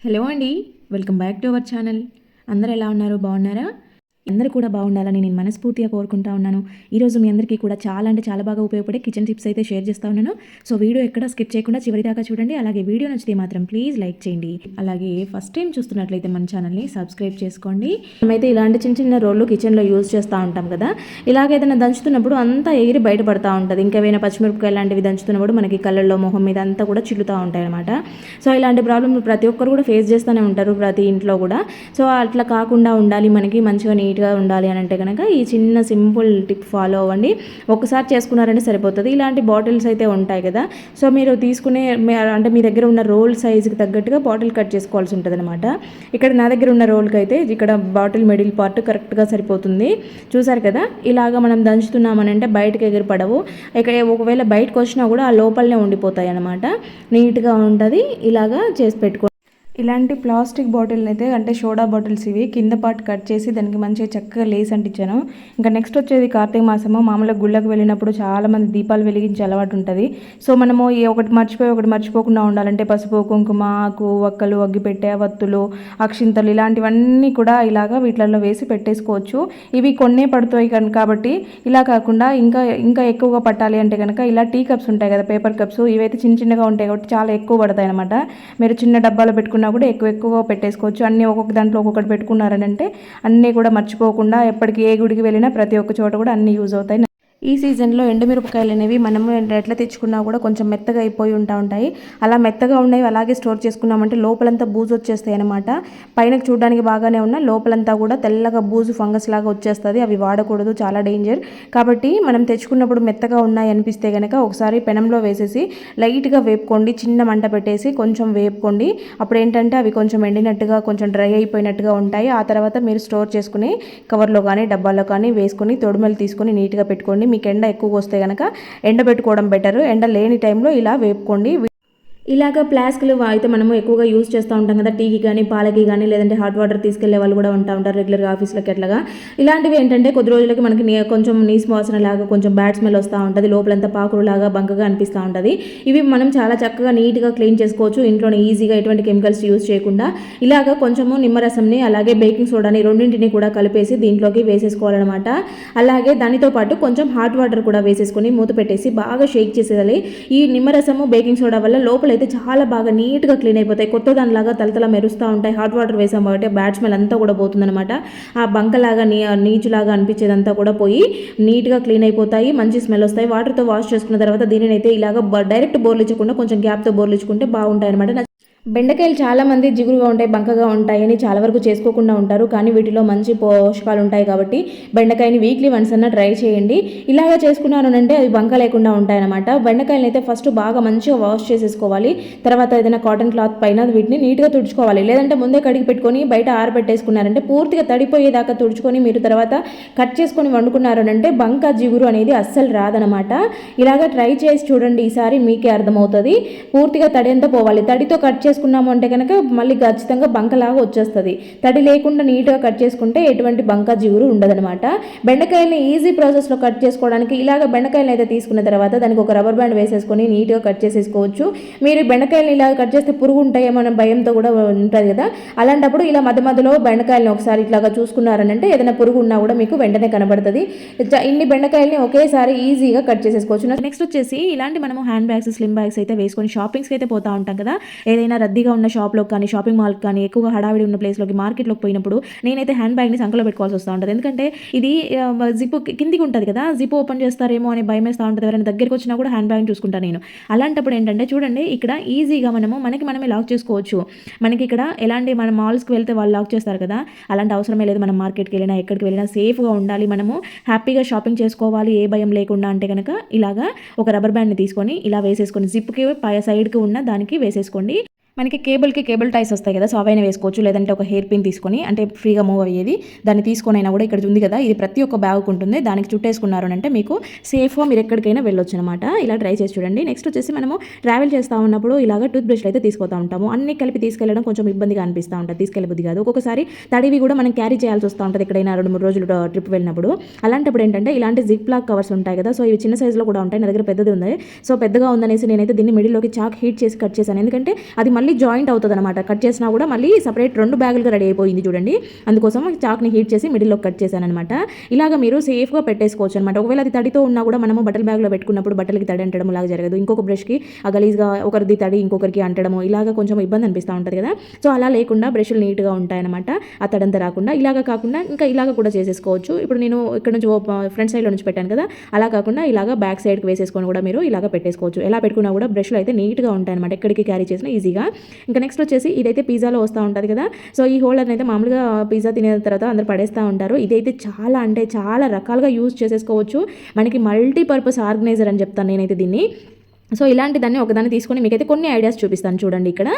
Hello అండి, welcome back to our channel. అందరూ ఎలా ఉన్నారు? బాగున్నారా? అందరూ కూడా బాగుండాలని నేను మనస్ఫూర్తిగా కోరుకుంటా ఉన్నాను. ఈరోజు మీ అందరికీ కూడా చాలా అంటే చాలా బాగా ఉపయోగపడే కిచెన్ టిప్స్ అయితే షేర్ చేస్తూ ఉన్నాను. సో వీడియో ఎక్కడ స్కిప్ చేయకుండా చివరి దాకా చూడండి. అలాగే వీడియో నచ్చితే మాత్రం ప్లీజ్ లైక్ చేయండి. అలాగే ఫస్ట్ టైం చూస్తున్నట్లయితే మన ఛానల్ని సబ్స్క్రైబ్ చేసుకోండి. మనమైతే ఇలాంటి చిన్న చిన్న రోళ్ళు కిచెన్లో యూజ్ చేస్తూ ఉంటాం కదా. ఇలాగ ఏదైనా దంచుతున్నప్పుడు అంతా ఎగిరి బయటపడతా ఉంటుంది. ఇంకేమైనా పచ్చిమిరపకాయ లాంటివి దంచుతున్నప్పుడు మనకి కళ్ళల్లో మొహం మీద అంతా కూడా చిల్లుతూ ఉంటాయి అనమాట. సో ఇలాంటి ప్రాబ్లమ్ ప్రతి ఒక్కరు కూడా ఫేస్ చేస్తూనే ఉంటారు, ప్రతి ఇంట్లో కూడా. సో అట్లా కాకుండా ఉండాలి, మనకి మంచిగా నీట్గా ఉండాలి అని అంటే కనుక ఈ చిన్న సింపుల్ టిప్ ఫాలో అవ్వండి. ఒకసారి చేసుకున్నారంటే సరిపోతుంది. ఇలాంటి బాటిల్స్ అయితే ఉంటాయి కదా, సో మీరు తీసుకునే అంటే మీ దగ్గర ఉన్న రోల్ సైజుకి తగ్గట్టుగా బాటిల్ కట్ చేసుకోవాల్సి ఉంటుంది అనమాట. ఇక్కడ నా దగ్గర ఉన్న రోల్కి అయితే ఇక్కడ బాటిల్ మిడిల్ పార్ట్ కరెక్ట్గా సరిపోతుంది. చూసారు కదా, ఇలాగా మనం దంచుతున్నామని అంటే బయటకు ఎగిరిపడవు. ఇక్కడ ఒకవేళ బయటకు వచ్చినా కూడా ఆ లోపలనే ఉండిపోతాయి అనమాట. నీట్గా ఉంటుంది. ఇలాగా చేసి పెట్టుకో. ఇలాంటి ప్లాస్టిక్ బాటిల్ అయితే అంటే సోడా బాటిల్స్ ఇవి కింద పార్ట్ కట్ చేసి దానికి మంచిగా చక్కగా లేస్ అంటించాను. ఇంకా నెక్స్ట్ వచ్చేది కార్తీక మాసము. మామూలుగా గుళ్ళకు వెళ్ళినప్పుడు చాలామంది దీపాలు వెలిగించే అలవాటు ఉంటుంది. సో మనము ఒకటి మర్చిపోకుండా ఉండాలంటే పసుపు, కుంకుమ, ఆకు, వక్కలు, అగ్గిపెట్టె, వత్తులు, అక్షింతలు ఇలాంటివన్నీ కూడా ఇలాగా వీటిలలో వేసి పెట్టేసుకోవచ్చు. ఇవి కొన్నే పడుతాయి కాబట్టి ఇలా కాకుండా ఇంకా ఎక్కువగా పట్టాలి అంటే కనుక ఇలా టీ కప్స్ ఉంటాయి కదా, పేపర్ కప్స్, ఇవైతే చిన్న చిన్నగా ఉంటాయి కాబట్టి చాలా ఎక్కువ పడతాయి అనమాట. మీరు చిన్న డబ్బాలో పెట్టుకున్న కూడా ఎక్కువగా పెట్టేసుకోవచ్చు. అన్నీ ఒక్కొక్క దాంట్లో ఒక్కొక్కటి పెట్టుకున్నారని అంటే అన్నీ కూడా మర్చిపోకుండా ఎప్పటికీ ఏ గుడికి వెళ్ళినా ప్రతి ఒక్క చోట కూడా అన్నీ యూజ్ అవుతాయి. ఈ సీజన్లో ఎండుమిరపకాయలు అనేవి మనము ఎట్లా తెచ్చుకున్నా కూడా కొంచెం మెత్తగా అయిపోయి ఉంటాయి. అలా మెత్తగా ఉన్నవి అలాగే స్టోర్ చేసుకున్నామంటే లోపలంతా బూజు వచ్చేస్తాయి అనమాట. పైన చూడడానికి బాగానే ఉన్న లోపలంతా కూడా తెల్లగా బూజు ఫంగస్ లాగా వచ్చేస్తుంది. అవి వాడకూడదు, చాలా డేంజర్. కాబట్టి మనం తెచ్చుకున్నప్పుడు మెత్తగా ఉన్నాయి అనిపిస్తే కనుక ఒకసారి పెనంలో వేసేసి లైట్గా వేపుకోండి. చిన్న మంట పెట్టేసి కొంచెం వేపుకోండి. అప్పుడు ఏంటంటే అవి కొంచెం ఎండినట్టుగా కొంచెం డ్రై అయిపోయినట్టుగా ఉంటాయి. ఆ తర్వాత మీరు స్టోర్ చేసుకుని కవర్లో కానీ డబ్బాలో కానీ వేసుకొని తొడుమలు తీసుకొని నీట్గా పెట్టుకోండి. మీకు ఎండ ఎక్కువగా వస్తే కనుక ఎండబెట్టుకోవడం బెటర్. ఎండ లేని టైంలో ఇలా వేపుకోండి. ఇలాగ ఫ్లాస్క్లు అయితే మనము ఎక్కువగా యూజ్ చేస్తూ ఉంటాం కదా, టీకి కానీ పాలకి కానీ, లేదంటే హాట్ వాటర్ తీసుకెళ్లే వాళ్ళు కూడా ఉంటారు రెగ్యులర్గా ఆఫీస్లోకి ఎట్లాగా. ఇలాంటివి ఏంటంటే కొద్ది రోజులకి మనకి కొంచెం నీసు వాసన లాగా కొంచెం బ్యాడ్ స్మెల్ వస్తూ ఉంటుంది. లోపలంతా పాకురులాగా బంకగా అనిపిస్తూ ఉంటుంది. ఇవి మనం చాలా చక్కగా నీట్గా క్లీన్ చేసుకోవచ్చు ఇంట్లోనే ఈజీగా, ఎటువంటి కెమికల్స్ యూజ్ చేయకుండా. ఇలాగ కొంచెము నిమ్మరసంని అలాగే బేకింగ్ సోడాని రెండింటిని కూడా కలిపేసి దీంట్లోకి వేసేసుకోవాలన్నమాట. అలాగే దానితో పాటు కొంచెం హాట్ వాటర్ కూడా వేసేసుకొని మూత పెట్టేసి బాగా షేక్ చేసేయాలి. ఈ నిమ్మరసము బేకింగ్ సోడా వల్ల లోపల అయితే చాలా బాగా నీట్గా క్లీన్ అయిపోతాయి. కొత్త దానిలాగా తలతల మెరుస్తూ ఉంటాయి. హాట్ వాటర్ వేసాం కాబట్టి బ్యాడ్ స్మెల్ అంతా కూడా పోతుందన్నమాట. ఆ బంకలాగా నీచులాగా అనిపించేదంతా కూడా పోయి నీట్గా క్లీన్ అయిపోతాయి. మంచి స్మెల్ వస్తాయి. వాటర్తో వాష్ చేసుకున్న తర్వాత దీనిని అయితే ఇలాగ డైరెక్ట్ బోర్లించకుండా కొంచెం గ్యాప్తో బోర్లించుకుంటే బాగుంటాయి అనమాట. బెండకాయలు చాలామంది జిగురుగా ఉంటాయి, బంకగా ఉంటాయని చాలా వరకు చేసుకోకుండా ఉంటారు. కానీ వీటిలో మంచి పోషకాలు ఉంటాయి కాబట్టి బెండకాయని వీక్లీ వన్స్ అన్న ట్రై చేయండి. ఇలాగా చేసుకున్నాను అంటే అవి బంక లేకుండా ఉంటాయన్నమాట. బెండకాయలు అయితే ఫస్ట్ బాగా మంచిగా వాష్ చేసేసుకోవాలి. తర్వాత ఏదైనా కాటన్ క్లాత్ పైన వీటిని నీట్గా తుడుచుకోవాలి. లేదంటే ముందే కడిగి పెట్టుకొని బయట ఆరబెట్టేసుకున్నారంటే పూర్తిగా తడిపోయేదాకా తుడుచుకొని మీరు తర్వాత కట్ చేసుకొని వండుకున్నారు అంటే బంక జిగురు అనేది అస్సలు రాదనమాట. ఇలాగా ట్రై చేసి చూడండి, ఈసారి మీకే అర్థమవుతుంది. పూర్తిగా తడి అంతా పోవాలి. తడితో కట్ చేసుకున్నాము అంటే కనుక మళ్ళీ ఖచ్చితంగా బంకలాగా వచ్చేస్తుంది. తడి లేకుండా నీట్గా కట్ చేసుకుంటే ఎటువంటి బంక జిగురు ఉండదనమాట. బెండకాయల్ని ఈజీ ప్రాసెస్లో కట్ చేసుకోవడానికి ఇలాగ బెండకాయలు అయితే తీసుకున్న తర్వాత దానికి ఒక రబ్బర్ బ్యాండ్ వేసేసుకొని నీట్గా కట్ చేసేసుకోవచ్చు. మీరు బెండకాయలు ఇలా కట్ చేస్తే పురుగు ఉంటాయేమో అనే భయంతో కూడా ఉంటుంది కదా, అలాంటప్పుడు ఇలా మధ్యలో బెండకాయలను ఒకసారి ఇట్లాగా చూసుకున్నారనంటే ఏదైనా పురుగు ఉన్నా కూడా మీకు వెంటనే కనబడుతుంది. ఇన్ని బెండకాయల్ని ఒకేసారి ఈజీగా కట్ చేసేసుకోవచ్చు. నెక్స్ట్ వచ్చేసి ఇలాంటి మనము హ్యాండ్ బ్యాగ్స్, స్లిమ్ బ్యాగ్స్ అయితే వేసుకొని షాపింగ్స్కి అయితే పోతూ ఉంటాం కదా. ఏదైనా రద్దీగా ఉన్న షాప్లో కానీ, షాపింగ్ మాల్కి కానీ, ఎక్కువగా హడావిడి ఉన్న ప్లేస్లోకి, మార్కెట్లోకి పోయినప్పుడు నేనైతే హ్యాండ్ బ్యాగ్ని సంకలో పెట్టుకోవాల్సి వస్తూ ఉంటుంది. ఎందుకంటే ఇది జిప్ కిందికి ఉంటుంది కదా, జిప్ ఓపెన్ చేస్తారేమో అని భయం వేస్తూ ఉంటుంది. ఎవరైనా దగ్గరికి వచ్చినా కూడా హ్యాండ్ బ్యాగ్ని చూసుకుంటాను నేను. అలాంటప్పుడు ఏంటంటే చూడండి, ఇక్కడ ఈజీగా మనమే లాక్ చేసుకోవచ్చు. మనకి ఇక్కడ ఎలాంటి మన మాల్స్కి వెళ్తే వాళ్ళు లాక్ చేస్తారు కదా, అలాంటి అవసరమే లేదు. మనం మార్కెట్కి వెళ్ళినా ఎక్కడికి వెళ్ళినా సేఫ్గా ఉండాలి, మనము హ్యాపీగా షాపింగ్ చేసుకోవాలి ఏ భయం లేకుండా అంటే కనుక ఇలాగా ఒక రబ్బర్ బ్యాండ్ని తీసుకొని ఇలా వేసేసుకొని జిప్కి సైడ్కి ఉన్న దానికి వేసేసుకోండి. మనకి కేబుల్ టైస్ వస్తాయి కదా, సో అవైనా వేసుకోవచ్చు. లేదంటే ఒక హెయిర్ పిన్ తీసుకొని అంటే ఫ్రీగా మూవ్ అయ్యేది దాన్ని తీసుకొని అయినా కూడా ఇక్కడ ఉంది కదా, ఇది ప్రతి ఒక్క బ్యాగ్ ఉంటుంది, దానికి చుట్టేసుకున్నారు అంటే మీకు సేఫ్గా మీరు ఎక్కడికైనా వెళ్ళొచ్చు అనమాట. ఇలా ట్రై చేసి చూడండి. నెక్స్ట్ వచ్చేసి మనము ట్రావెల్ చేస్తూ ఉన్నప్పుడు ఇలాగ టూత్ బ్రష్లు అయితే తీసుకుపోతూ ఉంటాము. అన్ని కలిపి తీసుకెళ్ళడం కొంచెం ఇబ్బందిగా అనిపిస్తూ ఉంటుంది, తీసుకెళ్ళబుద్ది కాదు. ఒక్కొక్కసారి తడివి కూడా మనం క్యారీ చేయాల్సి వస్తూ ఉంటుంది ఎక్కడైనా 2-3 రోజులు ట్రిప్ వెళ్ళినప్పుడు. అలాంటప్పుడు ఏంటంటే ఇలాంటి జిప్ లాక్ కవర్స్ ఉంటాయి కదా, సో ఇవి చిన్న సైజులో కూడా ఉంటాయి. నా దగ్గర పెద్దది ఉంది, సో పెద్దగా ఉందనేసి నేనైతే దీన్ని మిడిల్లోకి చాక్ హీట్ చేసి కట్ చేశాను. ఎందుకంటే అది మళ్ళీ జాయింట్ అవుతుంది అనమాట. కట్ చేసినా కూడా మళ్ళీ సపరేట్ 2 బ్యాగులుగా రెడీ అయిపోయింది చూడండి. అందుకోసం చాక్ని హీట్ చేసి మిడిల్లో కట్ చేశాను అనమాట. ఇలాగ మీరు సేఫ్గా పెట్టేసుకోవచ్చు అనమాట. ఒకవేళ అది తడితో ఉన్నా కూడా మనము బట్టల బ్యాగ్లో పెట్టుకున్నప్పుడు బట్టలకి తడి అంటడం లాగా జరగదు. ఇంకొక బ్రష్కి గలీజ్గా ఒకరిది తడి ఇంకొకరికి అంటడము ఇలాగ కొంచెం ఇబ్బంది అనిపిస్తూ ఉంటుంది కదా. సో అలా లేకుండా బ్రష్లు నీట్గా ఉంటాయన్నమాట. ఆ తడంతా రాకుండా ఇలాగ కాకుండా ఇంకా ఇలాగ కూడా చేసేసుకోవచ్చు. ఇప్పుడు నేను ఇక్కడ నుంచి ఫ్రంట్ సైడ్లో నుంచి పెట్టాను కదా, అలా కాకుండా ఇలాగ బ్యాక్ సైడ్కి వేసేసుకొని కూడా మీరు ఇలాగ పెట్టేసుకోవచ్చు. ఎలా పెట్టుకున్నా కూడా బ్రష్లు అయితే నీట్గా ఉంటాయి అనమాట. ఎక్కడికి క్యారీ చేసినా ఈజీగా. ఇంకా నెక్స్ట్ వచ్చేసి ఇదైతే పిజ్జాలో వస్తూ ఉంటుంది కదా. సో ఈ హోల్డర్ని అయితే మామూలుగా పిజ్జా తినే తర్వాత అందరు పడేస్తూ ఉంటారు. ఇదైతే చాలా అంటే చాలా రకాలుగా యూజ్ చేసేసుకోవచ్చు. మనకి మల్టీపర్పస్ ఆర్గనైజర్ అని చెప్తాను నేనైతే దీన్ని. సో ఇలాంటి దాన్ని ఒకదాన్ని తీసుకొని మీకైతే కొన్ని ఐడియాస్ చూపిస్తాను చూడండి. ఇక్కడ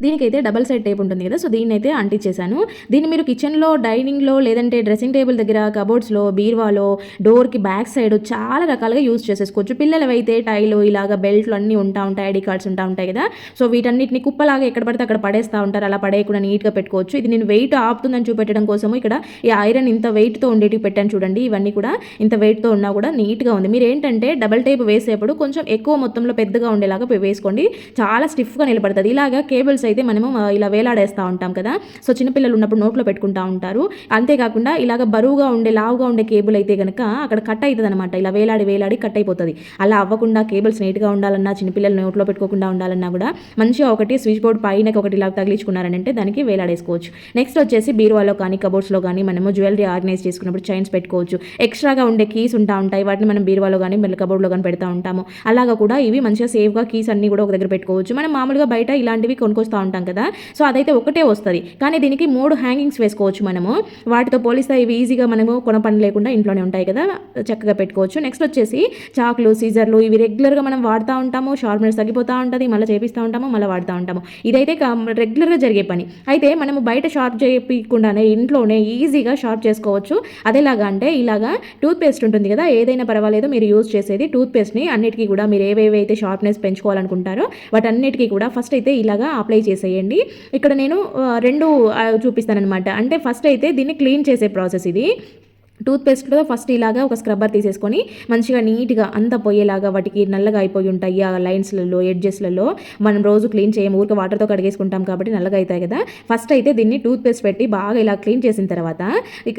దీనికైతే డబల్ సైడ్ టేప్ ఉంటుంది కదా, సో దీన్ని అయితే అంటించేసాను. దీన్ని మీరు కిచెన్లో, డైనింగ్లో, లేదంటే డ్రెస్సింగ్ టేబుల్ దగ్గర, కబోర్డ్స్లో, బీర్వాలో, డోర్కి బ్యాక్ సైడ్ చాలా రకాలుగా యూజ్ చేసేసుకోవచ్చు. పిల్లలు అయితే టైలు ఇలాగ బెల్ట్లు అన్నీ ఉంటాయి, ఐడి కార్డ్స్ ఉంటాయి కదా. సో వీటన్నిటిని కుప్పలాగా ఎక్కడ పడితే అక్కడ పడేస్తూ ఉంటారు. అలా పడేయకుండా నీట్గా పెట్టుకోవచ్చు. ఇది నేను వెయిట్ ఆపుతుందని చూపెట్టడం కోసము ఇక్కడ ఈ ఐరన్ ఇంత వెయిట్తో ఉండేటివి పెట్టాను చూడండి. ఇవన్నీ కూడా ఇంత వెయిట్తో ఉన్నా కూడా నీట్గా ఉంది. మీరు ఏంటంటే డబల్ టేప్ వేసేప్పుడు కొంచెం ఎక్కువ మొత్తంలో పెద్దగా ఉండేలాగా వేసుకోండి. చాలా స్టిఫ్గా నిలబడుతుంది. ఇలాగా కేబుల్స్ అయితే మనము ఇలా వేలాడేస్తూ ఉంటాం కదా. సో చిన్నపిల్లలు ఉన్నప్పుడు నోట్లో పెట్టుకుంటూ ఉంటారు. అంతేకాకుండా ఇలాగ బరువుగా ఉండే లావుగా ఉండే కేబుల్ అయితే కనుక అక్కడ కట్ అవుతుంది అనమాట. ఇలా వేలాడి కట్ అయిపోతుంది. అలా అవ్వకుండా కేబుల్స్ నీట్గా ఉండాలన్నా, చిన్నపిల్లలు నోట్లో పెట్టుకోకుండా ఉండాలన్నా కూడా మంచిగా ఒకటి స్విచ్ బోర్డ్ పైన ఒకటి ఇలా తగిలించుకున్నారంటే దానికి వేలాడేసుకోవచ్చు. నెక్స్ట్ వచ్చేసి బీరువాలో కానీ కబోర్డ్స్లో కానీ మనము జ్యువెలరీ ఆర్గనైజ్ చేసుకున్నప్పుడు చైన్స్ పెట్టుకోవచ్చు. ఎక్స్ట్రాగా ఉండే కీస్ ఉంటాయి. వాటిని మనం బీరువాలో కానీ మళ్ళీ కబోర్డ్లో కానీ పెడతా ఉంటాము. అలాగా కూడా ఇవి మంచిగా సేఫ్గా కీస్ అన్ని కూడా ఒక దగ్గర పెట్టుకోవచ్చు. మనం మామూలుగా బయట ఇలాంటివి కొనుక్కొస్తా ఉంటాం కదా. సో అదైతే ఒకటే వస్తుంది, కానీ దీనికి 3 హ్యాంగింగ్స్ వేసుకోవచ్చు మనము. వాటితో పోలిస్తే ఇవి ఈజీగా మనము కొన పని లేకుండా ఇంట్లోనే ఉంటాయి కదా, చక్కగా పెట్టుకోవచ్చు. నెక్స్ట్ వచ్చేసి చాక్లు, సీజర్లు ఇవి రెగ్యులర్గా మనం వాడుతూ ఉంటాము. షార్ప్నెస్ తగ్గిపోతూ ఉంటుంది, మళ్ళీ చేపిస్తూ ఉంటాము, మళ్ళీ వాడుతూ ఉంటాము. ఇదైతే రెగ్యులర్గా జరిగే పని. అయితే మనము బయట షార్ప్ చేయకుండానే ఇంట్లోనే ఈజీగా షార్ప్ చేసుకోవచ్చు. అదేలాగా అంటే ఇలాగా టూత్ పేస్ట్ ఉంటుంది కదా, ఏదైనా పర్వాలేదు మీరు యూజ్ చేసేది టూత్ పేస్ట్ని అన్నిటికీ కూడా మీరు ఏవేవైతే షార్ప్నెస్ పెంచుకోవాలనుకుంటారో వాటన్నిటికీ కూడా ఫస్ట్ అయితే ఇలాగా అప్లై చేసేయండి. ఇక్కడ నేను 2 చూపిస్తానన్నమాట. అంటే ఫస్ట్ అయితే దీన్ని క్లీన్ చేసే ప్రాసెస్ ఇది. టూత్ పేస్ట్లో ఫస్ట్ ఇలాగా ఒక స్క్రబ్బర్ తీసేసుకొని మంచిగా నీట్గా అంతా పోయేలాగా వాటికి నల్లగా అయిపోయి ఉంటాయి ఆ లైన్స్లలో, ఎడ్జెస్లలో. మనం రోజు క్లీన్ చేయము, ఊరికే వాటర్తో కడిగేసుకుంటాం కాబట్టి నల్లగా అవుతాయి కదా. ఫస్ట్ అయితే దీన్ని టూత్ పేస్ట్ పెట్టి బాగా ఇలా క్లీన్ చేసిన తర్వాత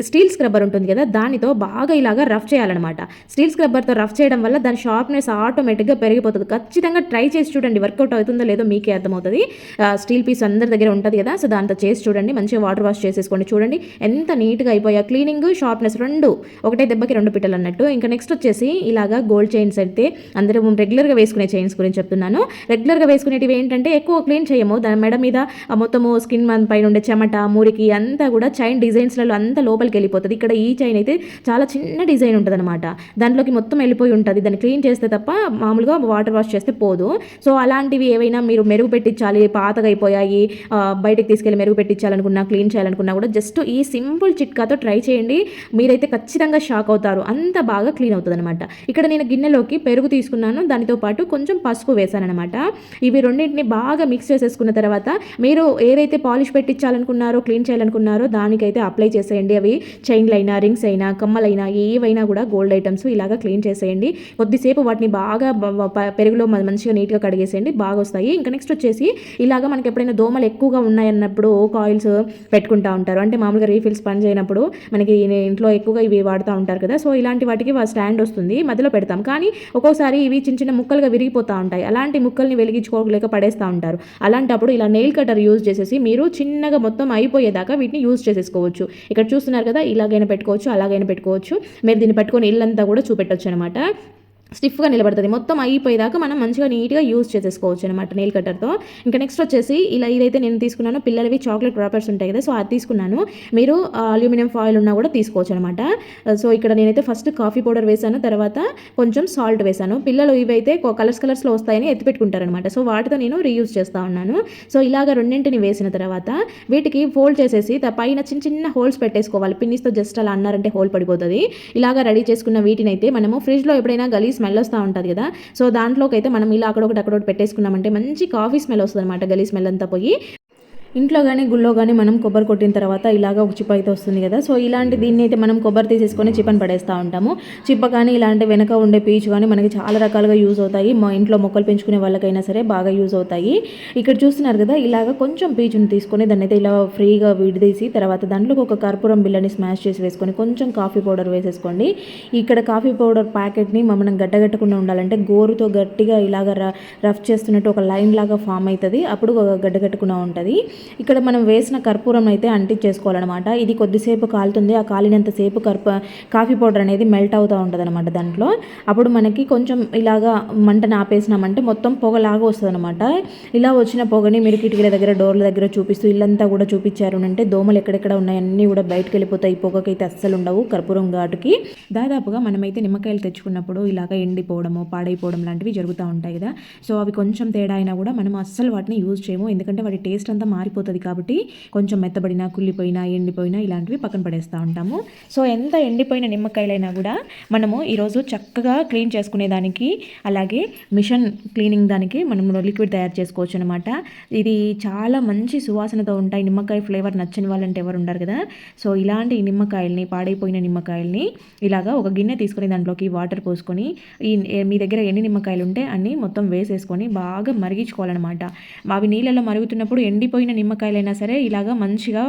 స్టీల్ స్క్రబ్బర్ ఉంటుంది కదా, దానితో బాగా ఇలాగా రఫ్ చేయాలన్నమాట. స్టీల్ స్క్రబ్బర్తో రఫ్ చేయడం వల్ల దాని షార్ప్నెస్ ఆటోమేటిక్గా పెరిగిపోతుంది. ఖచ్చితంగా ట్రై చేసి చూడండి, వర్కౌట్ అవుతుందో లేదో మీకే అర్థమవుతుంది. స్టీల్ పీస్ అందరి దగ్గర ఉంటుంది కదా, సో దాంతో చేసి చూడండి. మంచిగా వాటర్ వాష్ చేసేసుకోండి. చూడండి ఎంత నీట్గా అయిపోయా. క్లీనింగ్, షార్ప్నెస్ ఒకటే దెబ్బకి 2 పిట్టలు అన్నట్టు. ఇంకా నెక్స్ట్ వచ్చేసి ఇలాగా గోల్డ్ చైన్స్ అయితే అందరూ రెగ్యులర్గా వేసుకునే చైన్స్ గురించి చెప్తున్నాను. రెగ్యులర్గా వేసుకునేటివి ఏంటంటే ఎక్కువ క్లీన్ చేయము, దాని మెడ మీద మొత్తము స్కిన్ పైన ఉండే చెమట, మురికి అంతా కూడా చైన్ డిజైన్స్లలో అంతా లోపలికి వెళ్ళిపోతుంది. ఇక్కడ ఈ చైన్ అయితే చాలా చిన్న డిజైన్ ఉంటుంది అనమాట, దాంట్లోకి మొత్తం వెళ్ళిపోయి ఉంటుంది. దాన్ని క్లీన్ చేస్తే తప్ప మామూలుగా వాటర్ వాష్ చేస్తే పోదు. సో అలాంటివి ఏవైనా మీరు మెరుగు పెట్టించాలి, పాతగా అయిపోయాయి, బయటకు తీసుకెళ్ళి మెరుగు పెట్టించాలనుకున్నా, క్లీన్ చేయాలనుకున్నా కూడా జస్ట్ ఈ సింపుల్ చిట్కాతో ట్రై చేయండి. మీరైతే ఖచ్చితంగా షాక్ అవుతారు, అంత బాగా క్లీన్ అవుతుంది అనమాట. ఇక్కడ నేను గిన్నెలోకి పెరుగు తీసుకున్నాను, దానితో పాటు కొంచెం పసుపు వేసాను అనమాట. ఇవి రెండింటిని బాగా మిక్స్ చేసేసుకున్న తర్వాత మీరు ఏదైతే పాలిష్ పెట్టించాలనుకున్నారో, క్లీన్ చేయాలనుకున్నారో దానికైతే అప్లై చేసేయండి. అవి చైన్లు అయినా, రింగ్స్ అయినా, కమ్మలైనా ఏవైనా కూడా గోల్డ్ ఐటమ్స్ ఇలాగా క్లీన్ చేసేయండి. కొద్దిసేపు వాటిని బాగా పెరుగులో మంచిగా నీట్గా కడిగేసేయండి, బాగా వస్తాయి. ఇంకా నెక్స్ట్ వచ్చేసి ఇలాగా మనకి ఎప్పుడైనా దోమలు ఎక్కువగా ఉన్నాయన్నప్పుడు కాయిల్స్ పెట్టుకుంటూ ఉంటారు. అంటే మామూలుగా రీఫిల్స్ పని చేయనప్పుడు మనకి ఇంట్లో ఎక్కువగా ఇవి వాడుతూ ఉంటారు కదా. సో ఇలాంటి వాటికి స్టాండ్ వస్తుంది, మధ్యలో పెడతాం. కానీ ఒక్కోసారి ఇవి చిన్న చిన్న ముక్కలుగా విరిగిపోతూ ఉంటాయి. అలాంటి ముక్కల్ని వెలిగించుకోలేక పడేస్తూ ఉంటారు. అలాంటప్పుడు ఇలా నెయిల్ కటర్ యూజ్ చేసేసి మీరు చిన్నగా మొత్తం అయిపోయేదాకా వీటిని యూజ్ చేసేసుకోవచ్చు. ఇక్కడ చూస్తున్నారు కదా, ఇలాగైనా పెట్టుకోవచ్చు, అలాగైనా పెట్టుకోవచ్చు. మీరు దీన్ని పట్టుకొని ఇల్లంతా కూడా చూపెట్టవచ్చు అనమాట. స్టిఫ్గా నిలబడుతుంది. మొత్తం అయిపోయేదాకా మనం మంచిగా నీట్గా యూజ్ చేసేసుకోవచ్చు అనమాట నెయిల్ కట్టర్తో. ఇంకా నెక్స్ట్ వచ్చేసి ఇలా ఇదైతే నేను తీసుకున్నాను, పిల్లలవి చాక్లెట్ ర్యాపర్స్ ఉంటాయి కదా, సో అది తీసుకున్నాను. మీరు అల్యూమినియం ఫాయిల్ ఉన్నా కూడా తీసుకోవచ్చు అనమాట. సో ఇక్కడ నేనైతే ఫస్ట్ కాఫీ పౌడర్ వేసాను, తర్వాత కొంచెం సాల్ట్ వేసాను. పిల్లలు ఇవైతే కలర్స్లో వస్తాయని ఎత్తిపెట్టుకుంటారనమాట, సో వాటితో నేను రీయూజ్ చేస్తూ ఉన్నాను. సో ఇలాగ రెండింటిని వేసిన తర్వాత వీటికి ఫోల్డ్ చేసేసి పైన చిన్న చిన్న హోల్స్ పెట్టేసుకోవాలి. పిన్నిస్తో జస్ట్ అలా అన్నారంటే హోల్ పడిపోతుంది. ఇలాగ రెడీ చేసుకున్న వీటిని అయితే మనము ఫ్రిడ్జ్లో ఎప్పుడైనా గలీజ్ స్మెల్ వస్తూ ఉంటుంది కదా, సో దాంట్లోకి అయితే మనం ఇలా అక్కడొకటి పెట్టేసుకున్నామంటే మంచి కాఫీ స్మెల్ వస్తుంది అనమాట, గలీ స్మెల్ అంతా పోయి. ఇంట్లో కానీ గుళ్ళో కానీ మనం కొబ్బరి కొట్టిన తర్వాత ఇలాగ ఒక చిప్ప అయితే వస్తుంది కదా. సో ఇలాంటి దీన్ని అయితే మనం కొబ్బరి తీసేసుకొని చిప్పని పడేస్తూ ఉంటాము. చిప్ప కానీ ఇలాంటి వెనక ఉండే పీచు కానీ మనకి చాలా రకాలుగా యూజ్ అవుతాయి. మా ఇంట్లో మొక్కలు పెంచుకునే వాళ్ళకైనా సరే బాగా యూజ్ అవుతాయి. ఇక్కడ చూస్తున్నారు కదా, ఇలాగ కొంచెం పీచుని తీసుకొని దాన్ని అయితే ఇలా ఫ్రీగా విడిదీసి తర్వాత దాంట్లో ఒక కర్పూరం బిళ్ళని స్మాష్ చేసి వేసుకొని కొంచెం కాఫీ పౌడర్ వేసేసుకోండి. ఇక్కడ కాఫీ పౌడర్ ప్యాకెట్ని మనం గడ్డగట్టకుండా ఉండాలంటే గోరుతో గట్టిగా ఇలాగ రఫ్ చేస్తున్నట్టు ఒక లైన్ లాగా ఫామ్ అవుతుంది. అప్పుడు గడ్డగట్టకుండా ఉంటుంది. ఇక్కడ మనం వేసిన కర్పూరం అయితే అంటించేసుకోవాలన్నమాట. ఇది కొద్దిసేపు కాలుతుంది. ఆ కాలినంతసేపు కాఫీ పౌడర్ అనేది మెల్ట్ అవుతూ ఉంటుంది అనమాట దాంట్లో. అప్పుడు మనకి కొంచెం ఇలాగా మంటను ఆపేసినామంటే మొత్తం పొగలాగా వస్తుంది అనమాట. ఇలా వచ్చిన పొగని మీరు కిటికీల దగ్గర డోర్ల దగ్గర చూపిస్తూ ఇల్లంతా కూడా చూపించారు అంటే దోమలు ఎక్కడెక్కడ ఉన్నాయన్నీ కూడా బయటకు వెళ్ళిపోతాయి. పొగకైతే అస్సలు ఉండవు కర్పూరం ఘాటుకి. దాదాపుగా మనమైతే నిమ్మకాయలు తెచ్చుకున్నప్పుడు ఇలాగ ఎండిపోవడము పాడైపోవడం లాంటివి జరుగుతూ ఉంటాయి కదా. సో అవి కొంచెం తేడా అయినా కూడా మనం అస్సలు వాటిని యూజ్ చేయము. ఎందుకంటే వాటి టేస్ట్ అంతా మారిపోతుంది కాబట్టి కొంచెం మెత్తబడినా కుళ్ళిపోయినా ఎండిపోయినా ఇలాంటివి పక్కన పడేస్తూ ఉంటాము. సో ఎంత ఎండిపోయిన నిమ్మకాయలైనా కూడా మనము ఈరోజు చక్కగా క్లీన్ చేసుకునేదానికి అలాగే మిషన్ క్లీనింగ్ దానికి మనం లిక్విడ్ తయారు చేసుకోవచ్చు అనమాట. ఇది చాలా మంచి సువాసనతో ఉంటాయి. నిమ్మకాయ ఫ్లేవర్ నచ్చని వాళ్ళంటే ఎవరు ఉండరు కదా. సో ఇలాంటి నిమ్మకాయల్ని పాడైపోయిన నిమ్మకాయల్ని ఇలాగా ఒక గిన్నె తీసుకొని దాంట్లోకి వాటర్ పోసుకొని మీ దగ్గర ఎన్ని నిమ్మకాయలు ఉంటే అన్ని మొత్తం వేసేసుకొని బాగా మరిగించుకోవాలన్నమాట. అవి నీళ్ళలో మరుగుతున్నప్పుడు ఎండిపోయిన నిమ్మకాయలైనా సరే ఇలాగా మంచిగా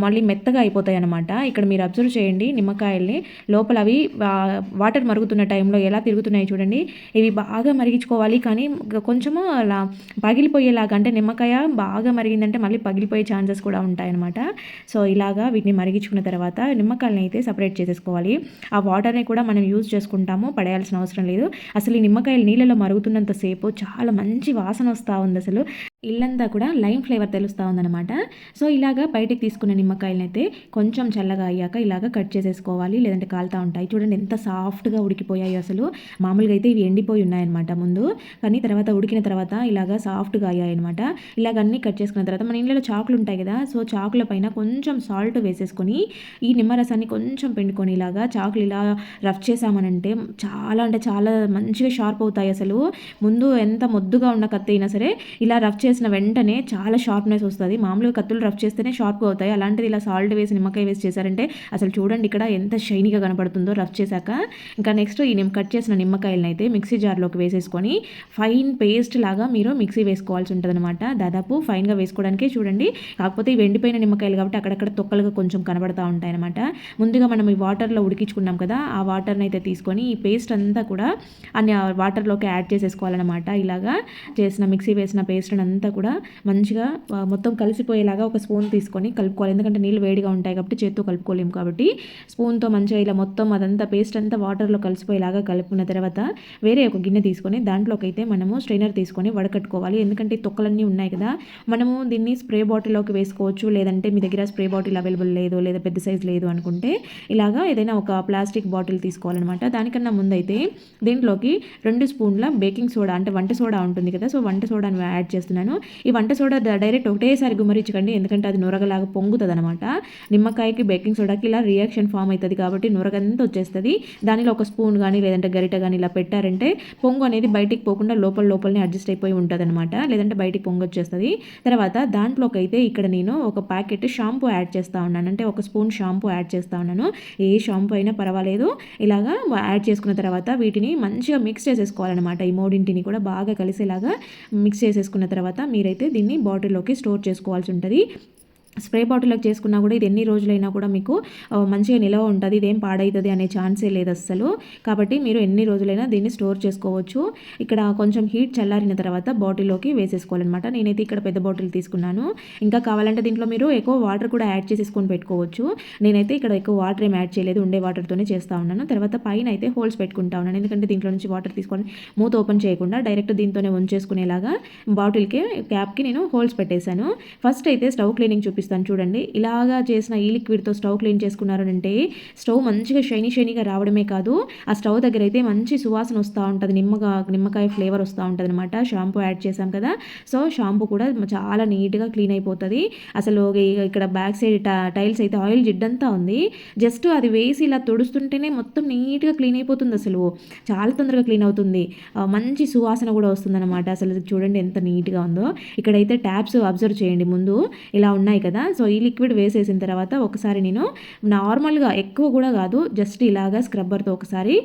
మళ్ళీ మెత్తగా అయిపోతాయి అన్నమాట. ఇక్కడ మీరు అబ్జర్వ్ చేయండి, నిమ్మకాయల్ని లోపల అవి వాటర్ మరుగుతున్న టైంలో ఎలా తిరుగుతున్నాయి చూడండి. ఇవి బాగా మరిగించుకోవాలి, కానీ కొంచెము అలా పగిలిపోయేలాగా, అంటే నిమ్మకాయ బాగా మరిగిందంటే మళ్ళీ పగిలిపోయే ఛాన్సెస్ కూడా ఉంటాయన్నమాట. సో ఇలాగా వీటిని మరిగించుకున్న తర్వాత నిమ్మకాయలని అయితే సపరేట్ చేసేసుకోవాలి. ఆ వాటర్ని కూడా మనం యూజ్ చేసుకుంటాము, పడేయాల్సిన అవసరం లేదు. అసలు ఈ నిమ్మకాయలు నీళ్ళలో మరుగుతున్నంతసేపు చాలా మంచి వాసన వస్తూ ఉంది. అసలు ఇల్లంతా కూడా లైమ్ ఫ్లేవర్ తెలుస్తూ ఉందన్నమాట. సో ఇలాగా బయటికి తీసుకున్న నిమ్మకాయలను అయితే కొంచెం చల్లగా అయ్యాక ఇలాగ కట్ చేసేసుకోవాలి, లేదంటే కాలుతూ ఉంటాయి. చూడండి ఎంత సాఫ్ట్గా ఉడికిపోయాయి. అసలు మామూలుగా అయితే ఇవి ఎండిపోయి ఉన్నాయన్నమాట ముందు, కానీ తర్వాత ఉడికిన తర్వాత ఇలాగ సాఫ్ట్గా అయ్యాయి అనమాట. ఇలాగ అన్నీ కట్ చేసుకున్న తర్వాత మన ఇంట్లో చాకులు ఉంటాయి కదా, సో చాకుల పైన కొంచెం సాల్ట్ వేసేసుకొని ఈ నిమ్మరసాన్ని కొంచెం పిండుకొని ఇలాగా చాకులు ఇలా రఫ్ చేసామనంటే చాలా అంటే చాలా మంచిగా షార్ప్ అవుతాయి. అసలు ముందు ఎంత మొద్దుగా ఉన్న కత్తి అయినా సరే ఇలా రఫ్ చేసిన వెంటనే చాలా షార్ప్నెస్ వస్తుంది. మామూలుగా కత్తులు రఫ్ చేస్తేనే షార్ప్గా అవుతాయి, అలాంటిది ఇలా సాల్ట్ వేసి నిమ్మకాయ వేసి చేశారంటే అసలు చూడండి ఇక్కడ ఎంత షైనీగా కనపడుతుందో రఫ్ చేశాక. ఇంకా నెక్స్ట్ ఈ కట్ చేసిన నిమ్మకాయలను అయితే మిక్సీ జార్లోకి వేసేసుకొని ఫైన్ పేస్ట్ లాగా మీరు మిక్సీ వేసుకోవాల్సి ఉంటుంది అనమాట. దాదాపు ఫైన్గా వేసుకోవడానికే చూడండి. కాకపోతే ఇవి ఎండిపోయిన నిమ్మకాయలు కాబట్టి అక్కడక్కడ తొక్కలుగా కొంచెం కనబడతా ఉంటాయి అనమాట. ముందుగా మనం ఈ వాటర్లో ఉడికించుకున్నాం కదా, ఆ వాటర్ని అయితే తీసుకొని ఈ పేస్ట్ అంతా కూడా అన్ని వాటర్లోకి యాడ్ చేసేసుకోవాలన్నమాట. ఇలాగా చేసిన మిక్సీ వేసిన పేస్ట్ అంతా కూడా మంచిగా మొత్తం కలిసిపోయేలాగా ఒక స్పూన్ తీసుకొని కలుపుకోవాలి. ఎందుకంటే నీళ్ళు వేడిగా ఉంటాయి కాబట్టి చేత్తో కలుపుకోలేము కాబట్టి స్పూన్తో మంచిగా ఇలా మొత్తం అదంతా పేస్ట్ అంతా వాటర్లో కలిసిపోయేలాగా కలుపుకున్న తర్వాత వేరే ఒక గిన్నె తీసుకొని దాంట్లోకి అయితే మనము స్ట్రైనర్ తీసుకొని వడకట్టుకోవాలి. ఎందుకంటే తొక్కలన్నీ ఉన్నాయి కదా, మనము దీన్ని స్ప్రే బాటిల్లోకి వేసుకోవచ్చు, లేదంటే మీ దగ్గర స్ప్రే బాటిల్ అవైలబుల్ లేదు లేదా పెద్ద సైజ్ లేదు అనుకుంటే ఇలాగా ఏదైనా ఒక ప్లాస్టిక్ బాటిల్ తీసుకోవాలన్నమాట. దానికన్నా ముందైతే దీంట్లోకి 2 స్పూన్ల బేకింగ్ సోడా అంటే వంట సోడా ఉంటుంది కదా, సో వంట సోడాను యాడ్ చేస్తున్నాను. ఈ వంట సోడా డైరెక్ట్ ఒకటేసారి గుమ్మరించకండి, ఎందుకంటే అది నొరగలాగా పొంగుతుంది అనమాట. నిమ్మకాయకి బేకింగ్ సోడాకి ఇలా రియాక్షన్ ఫామ్ అవుతుంది కాబట్టి నొరగంతా వచ్చేస్తుంది. దానిలో ఒక స్పూన్ కానీ లేదంటే గరిట కానీ ఇలా పెట్టారంటే పొంగు అనేది బయటికి పోకుండా లోపలనే అడ్జస్ట్ అయిపోయి ఉంటుంది అనమాట, లేదంటే బయటికి పొంగు వచ్చేస్తుంది. తర్వాత దాంట్లోకి అయితే ఇక్కడ నేను ఒక ప్యాకెట్ షాంపూ యాడ్ చేస్తూ ఉన్నాను, అంటే ఒక స్పూన్ షాంపూ యాడ్ చేస్తూ ఉన్నాను. ఏ షాంపూ అయినా పర్వాలేదు. ఇలాగా యాడ్ చేసుకున్న తర్వాత వీటిని మంచిగా మిక్స్ చేసేసుకోవాలన్నమాట. ఈ మూడింటిని కూడా బాగా కలిసేలాగా మిక్స్ చేసేసుకున్న తర్వాత మీరైతే దీన్ని బాటిల్లోకి స్టోర్ చేసుకోవాల్సి ఉంటుంది. స్ప్రే బాటిల్లోకి చేసుకున్నా కూడా ఇది ఎన్ని రోజులైనా కూడా మీకు మంచిగా నిలవ ఉంటుంది, ఇదేం పాడవుతుంది అనే ఛాన్సే లేదు అస్సలు. కాబట్టి మీరు ఎన్ని రోజులైనా దీన్ని స్టోర్ చేసుకోవచ్చు. ఇక్కడ కొంచెం హీట్ చల్లారిన తర్వాత బాటిల్లోకి వేసేసుకోవాలన్నమాట. నేనైతే ఇక్కడ పెద్ద బాటిల్ తీసుకున్నాను. ఇంకా కావాలంటే దీంట్లో మీరు ఎక్కువ వాటర్ కూడా యాడ్ చేసేసుకొని పెట్టుకోవచ్చు. నేనైతే ఇక్కడ ఎక్కువ వాటర్ ఏం యాడ్ చేయలేదు, ఉండే వాటర్తోనే చేస్తూ ఉన్నాను. తర్వాత పైన అయితే హోల్స్ పెట్టుకుంటా ఉన్నాను, ఎందుకంటే దీంట్లో నుంచి వాటర్ తీసుకొని మూత ఓపెన్ చేయకుండా డైరెక్ట్ దీంతోనే ఉంచేసుకునేలాగా బాటిల్కి క్యాప్కి నేను హోల్స్ పెట్టేశాను. ఫస్ట్ అయితే స్టవ్ క్లీనింగ్ చూపిస్తాను చూడండి. ఇలాగా చేసిన ఈ లిక్విడ్తో స్టవ్ క్లీన్ చేసుకున్నారంటే స్టవ్ మంచిగా షైనీగా రావడమే కాదు, ఆ స్టవ్ దగ్గర అయితే మంచి సువాసన వస్తూ ఉంటుంది, నిమ్మకాయ ఫ్లేవర్ వస్తూ ఉంటుంది అనమాట. షాంపూ యాడ్ చేసాం కదా, సో షాంపూ కూడా చాలా నీట్గా క్లీన్ అయిపోతుంది. అసలు ఇక్కడ బ్యాక్ సైడ్ టైల్స్ అయితే ఆయిల్ జిడ్డంతా ఉంది, జస్ట్ అది వేసి ఇలా తుడుస్తుంటేనే మొత్తం నీట్గా క్లీన్ అయిపోతుంది. అసలు చాలా తొందరగా క్లీన్ అవుతుంది, మంచి సువాసన కూడా వస్తుందన్నమాట. అసలు చూడండి ఎంత నీట్గా ఉందో. ఇక్కడైతే ట్యాప్స్ అబ్జర్వ్ చేయండి, ముందు ఇలా ఉన్నాయి కదా. సో ఈ లిక్విడ్ వేసేసిన తర్వాత ఒకసారి నేను నార్మల్గా, ఎక్కువ కూడా కాదు, జస్ట్ ఇలాగా స్క్రబ్బర్తో ఒకసారి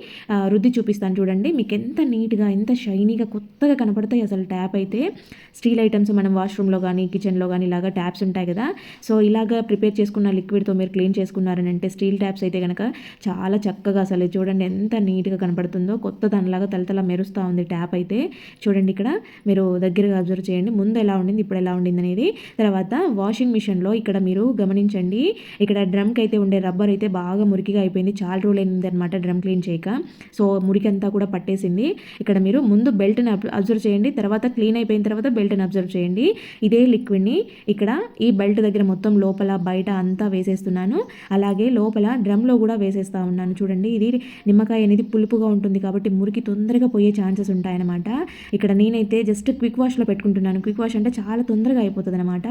రుద్ది చూపిస్తాను చూడండి. మీకు ఎంత నీట్గా ఎంత షైనీగా కొత్తగా కనపడతాయి అసలు. ట్యాప్ అయితే స్టీల్ ఐటమ్స్ మనం వాష్రూమ్లో కానీ కిచెన్లో కానీ ఇలాగా ట్యాప్స్ ఉంటాయి కదా, సో ఇలాగా ప్రిపేర్ చేసుకున్న లిక్విడ్తో మీరు క్లీన్ చేసుకున్నారని అంటే స్టీల్ ట్యాప్స్ అయితే కనుక చాలా చక్కగా, అసలు చూడండి ఎంత నీట్గా కనపడుతుందో, కొత్త దానిలాగా తలతల మెరుస్తూ ఉంది ట్యాప్ అయితే. చూడండి ఇక్కడ మీరు దగ్గరగా అబ్జర్వ్ చేయండి, ముందు ఎలా ఉండింది ఇప్పుడు ఎలా ఉండింది అనేది. తర్వాత వాషింగ్ మిషన్లో ఇక్కడ మీరు గమనించండి, ఇక్కడ డ్రమ్కి అయితే ఉండే రబ్బర్ అయితే బాగా మురికిగా అయిపోయింది, చాలా రోజులు అయింది అనమాట డ్రమ్ క్లీన్ చేయక. సో మురికి అంతా కూడా పట్టేసింది. ఇక్కడ మీరు ముందు బెల్ట్ని అబ్జర్వ్ చేయండి, తర్వాత క్లీన్ అయిపోయిన తర్వాత బెల్ట్ని అబ్జర్వ్ చేయండి. ఇదే లిక్విడ్ని ఇక్కడ ఈ బెల్ట్ దగ్గర మొత్తం లోపల బయట అంతా వేసేస్తున్నాను, అలాగే లోపల డ్రమ్లో కూడా వేసేస్తూ ఉన్నాను. చూడండి, ఇది నిమ్మకాయ అనేది పులుపుగా ఉంటుంది కాబట్టి మురికి తొందరగా పోయే ఛాన్సెస్ ఉంటాయన్నమాట. ఇక్కడ నేనైతే జస్ట్ క్విక్ వాష్లో పెట్టుకుంటున్నాను. క్విక్ వాష్ అంటే చాలా తొందరగా అయిపోతుంది అనమాట.